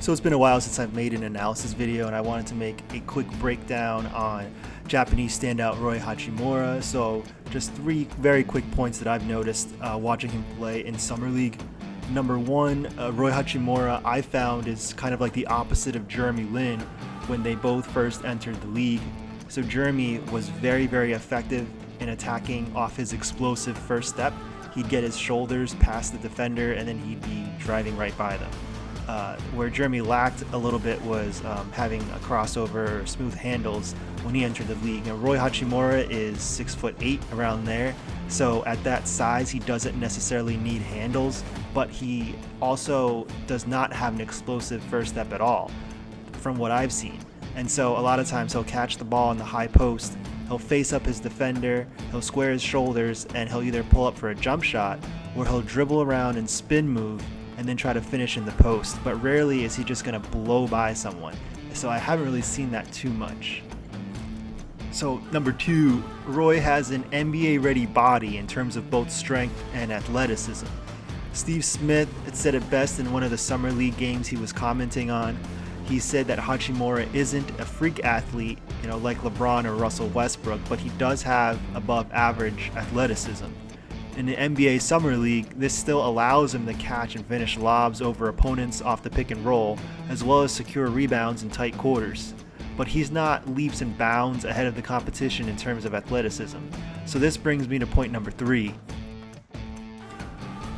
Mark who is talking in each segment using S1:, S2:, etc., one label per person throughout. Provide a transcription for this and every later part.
S1: So it's been a while since I've made an analysis video, and I wanted to make a quick breakdown on Japanese standout Rui Hachimura. So just 3 very quick points that I've noticed watching him play in Summer League. Number 1, Rui Hachimura I found is kind of like the opposite of Jeremy Lin when they both first entered the league. So Jeremy was very effective in attacking off his explosive first step. He'd get his shoulders past the defender and then he'd be driving right by them. Where Jeremy lacked a little bit was having a crossover or smooth handles when he entered the league. Now, Rui Hachimura is 6'8", around there, so at that size he doesn't necessarily need handles, but he also does not have an explosive first step at all, from what I've seen. And so a lot of times he'll catch the ball in the high post, he'll face up his defender, he'll square his shoulders, and he'll either pull up for a jump shot or he'll dribble around and spin move and then try to finish in the post, but rarely is he just going to blow by someone. So I haven't really seen that too much. So number 2, Roy has an NBA ready body in terms of both strength and athleticism. Steve Smith said it best in one of the Summer League games he was commenting on. He said that Hachimura isn't a freak athlete, like LeBron or Russell Westbrook, but he does have above average athleticism. In the NBA Summer League, this still allows him to catch and finish lobs over opponents off the pick and roll, as well as secure rebounds in tight quarters. But he's not leaps and bounds ahead of the competition in terms of athleticism. So this brings me to point number 3.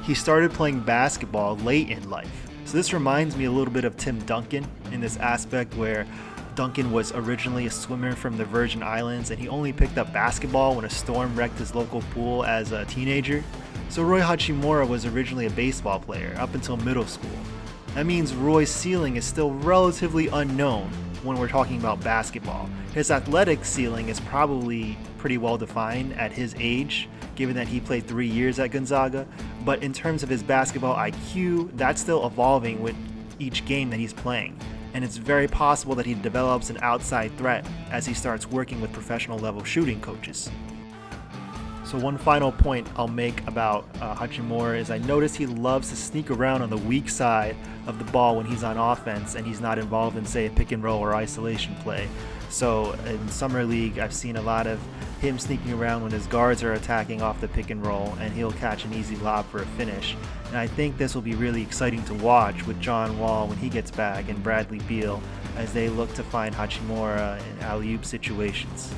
S1: He started playing basketball late in life. So this reminds me a little bit of Tim Duncan in this aspect, where Duncan was originally a swimmer from the Virgin Islands and he only picked up basketball when a storm wrecked his local pool as a teenager. So Rui Hachimura was originally a baseball player up until middle school. That means Roy's ceiling is still relatively unknown when we're talking about basketball. His athletic ceiling is probably pretty well defined at his age, given that he played 3 years at Gonzaga, but in terms of his basketball IQ, that's still evolving with each game that he's playing. And it's very possible that he develops an outside threat as he starts working with professional level shooting coaches. So one final point I'll make about Hachimura is I noticed he loves to sneak around on the weak side of the ball when he's on offense and he's not involved in, say, a pick and roll or isolation play. So in Summer League, I've seen a lot of him sneaking around when his guards are attacking off the pick and roll, and he'll catch an easy lob for a finish. And I think this will be really exciting to watch with John Wall when he gets back and Bradley Beal as they look to find Hachimura in alley-oop situations.